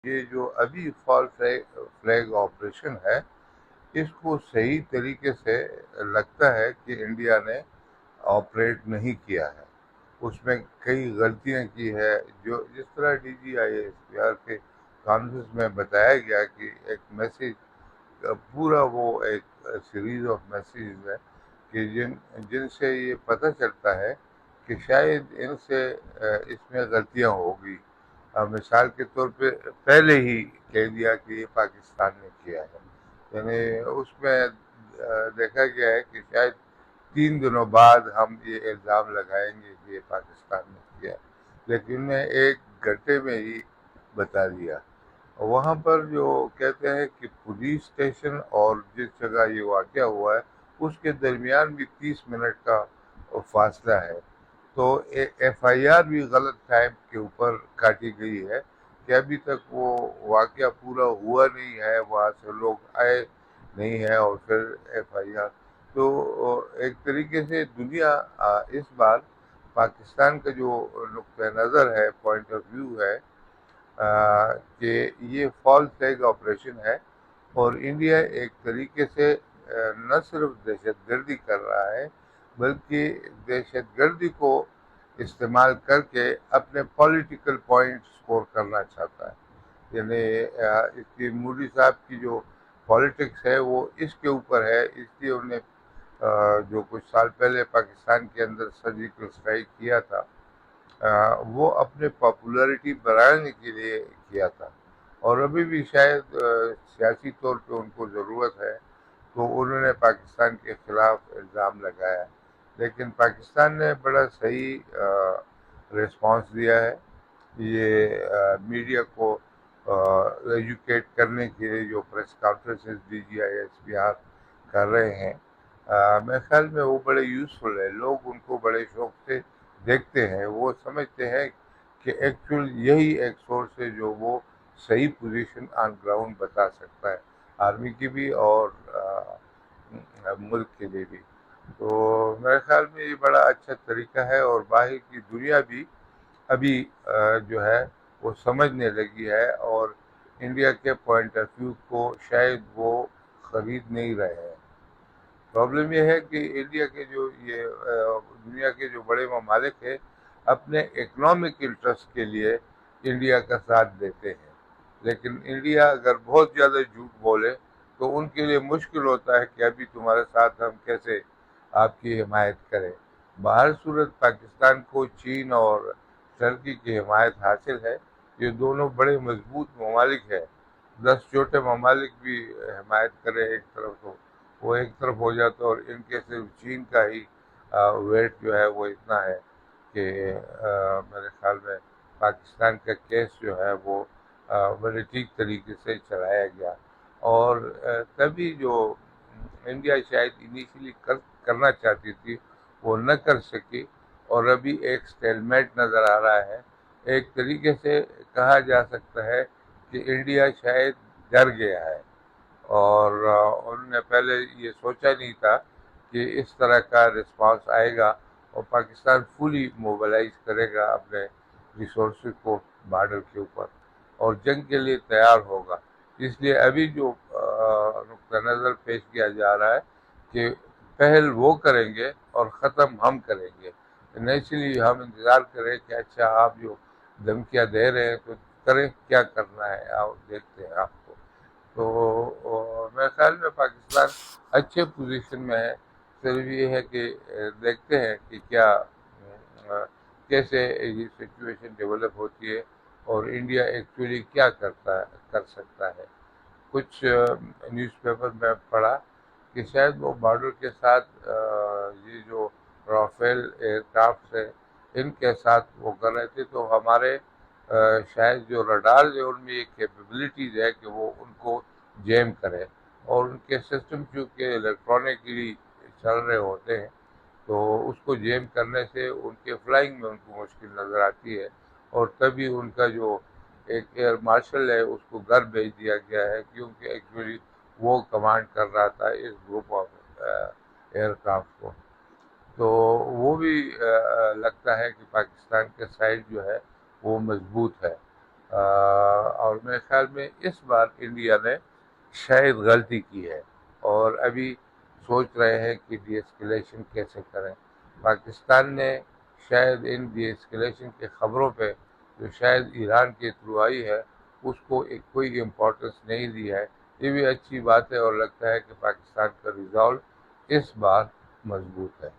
یہ جو ابھی فال فلیگ آپریشن ہے، اس کو صحیح طریقے سے لگتا ہے کہ انڈیا نے آپریٹ نہیں کیا ہے، اس میں کئی غلطیاں کی ہے۔ جو جس طرح D G I S P R کے کانفرنس میں بتایا گیا کہ ایک میسیج، پورا وہ ایک سیریز آف میسیج ہے کہ جن سے یہ پتہ چلتا ہے کہ شاید ان سے اس میں غلطیاں ہوگی۔ مثال کے طور پہ پہلے ہی کہہ دیا کہ یہ پاکستان نے کیا ہے، یعنی اس میں دیکھا گیا ہے کہ شاید 3 دنوں بعد ہم یہ الزام لگائیں گے کہ یہ پاکستان نے کیا ہے، لیکن نے 1 گھنٹے میں ہی بتا دیا۔ وہاں پر جو کہتے ہیں کہ پولیس اسٹیشن اور جس جگہ یہ واقعہ ہوا ہے اس کے درمیان بھی 30 منٹ کا فاصلہ ہے، تو ایف آئی آر بھی غلط ٹائم کے اوپر کاٹی گئی ہے کہ ابھی تک وہ واقعہ پورا ہوا نہیں ہے، وہاں سے لوگ آئے نہیں ہے، اور پھر ایف آئی آر۔ تو ایک طریقے سے دنیا اس بار پاکستان کا جو نقطۂ نظر ہے، پوائنٹ آف ویو ہے، کہ یہ فال فلیگ آپریشن ہے، اور انڈیا ایک طریقے سے نہ صرف دہشت گردی کر رہا ہے بلکہ دہشت گردی کو استعمال کر کے اپنے پولیٹیکل پوائنٹ سکور کرنا چاہتا ہے۔ یعنی اس کی مودی صاحب کی جو پالیٹکس ہے وہ اس کے اوپر ہے، اس لیے انہوں نے جو کچھ سال پہلے پاکستان کے اندر سرجیکل اسٹرائک کیا تھا، وہ اپنے پاپولیرٹی بڑھانے کے لیے کیا تھا، اور ابھی بھی شاید سیاسی طور پہ ان کو ضرورت ہے، تو انہوں نے پاکستان کے خلاف الزام لگایا، لیکن پاکستان نے بڑا صحیح ریسپانس دیا ہے۔ یہ میڈیا کو ایجوکیٹ کرنے کے لیے جو press conferences D G I S P R کر رہے ہیں، میرے خیال میں وہ بڑے یوزفل ہے، لوگ ان کو بڑے شوق سے دیکھتے ہیں، وہ سمجھتے ہیں کہ ایکچوئل یہی ایک سورس ہے جو وہ صحیح پوزیشن آن گراؤنڈ بتا سکتا ہے، آرمی کی بھی اور ملک کے لیے بھی۔ تو میرے خیال میں یہ بڑا اچھا طریقہ ہے، اور باہر کی دنیا بھی ابھی جو ہے وہ سمجھنے لگی ہے، اور انڈیا کے پوائنٹ آف ویو کو شاید وہ خرید نہیں رہے ہیں۔ پرابلم یہ ہے کہ انڈیا کے جو یہ دنیا کے جو بڑے ممالک ہیں اپنے اکنامک انٹرسٹ کے لیے انڈیا کا ساتھ دیتے ہیں، لیکن انڈیا اگر بہت زیادہ جھوٹ بولے تو ان کے لیے مشکل ہوتا ہے کہ ابھی تمہارے ساتھ ہم کیسے آپ کی حمایت کریں۔ باہر صورت پاکستان کو چین اور ترکی کی حمایت حاصل ہے، یہ دونوں بڑے مضبوط ممالک ہیں، 10 چھوٹے ممالک بھی حمایت کرے ایک طرف تو وہ ایک طرف ہو جاتا، اور ان کے صرف چین کا ہی ویٹ جو ہے وہ اتنا ہے کہ میرے خیال میں پاکستان کا کیس جو ہے وہ بڑے ٹھیک طریقے سے چلایا گیا، اور تبھی جو انڈیا شاید انیشلی کرنا چاہتی تھی وہ نہ کر سکی، اور ابھی ایک سٹیل میٹ نظر آ رہا ہے۔ ایک طریقے سے کہا جا سکتا ہے کہ انڈیا شاید ڈر گیا ہے، اور انہوں نے پہلے یہ سوچا نہیں تھا کہ اس طرح کا رسپانس آئے گا، اور پاکستان فلی موبلائز کرے گا اپنے ریسورسز کو بارڈر کے اوپر، اور جنگ کے لیے تیار ہوگا۔ اس لیے ابھی جو نقطہ نظر پیش کیا جا رہا ہے کہ پہل وہ کریں گے اور ختم ہم کریں گے، نیچرلی ہم انتظار کریں کہ اچھا آپ جو دھمکیاں دے رہے ہیں تو کریں، کیا کرنا ہے آپ دیکھتے ہیں آپ کو۔ تو میرے خیال میں پاکستان اچھے پوزیشن میں ہے، صرف یہ ہے کہ دیکھتے ہیں کہ کیا کیسے یہ سچویشن ڈیولپ ہوتی ہے، اور انڈیا ایکچولی کیا کر سکتا ہے۔ کچھ نیوز پیپر میں پڑھا کہ شاید وہ بارڈر کے ساتھ یہ جو رافیل ایئر کرافٹ ہے ان کے ساتھ وہ کر رہے تھے، تو ہمارے شاید جو رڈار ہے ان میں یہ کیپیبلٹیز ہے کہ وہ ان کو جیم کرے، اور ان کے سسٹم چونکہ الیکٹرانکلی چل رہے ہوتے ہیں تو اس کو جیم کرنے سے ان کے فلائنگ میں ان کو مشکل نظر آتی ہے، اور تبھی ان کا جو ایک ایئر مارشل ہے اس کو گھر بھیج دیا گیا ہے، کیونکہ ایکچولی وہ کمانڈ کر رہا تھا اس گروپ آف ایئر کرافٹ کو۔ تو وہ بھی لگتا ہے کہ پاکستان کے سائڈ جو ہے وہ مضبوط ہے۔ اور میرے خیال میں اس بار انڈیا نے شاید غلطی کی ہے اور ابھی سوچ رہے ہیں کہ ڈی ایسکیلیشن کیسے کریں. پاکستان نے شاید ان ڈی ایسکیلیشن کے خبروں پہ جو شاید ایران کے تھرو آئی ہے اس کو کوئی امپورٹنس نہیں دی ہے. یہ بھی اچھی بات ہے اور لگتا ہے کہ پاکستان کا ریزالو اس بار مضبوط ہے.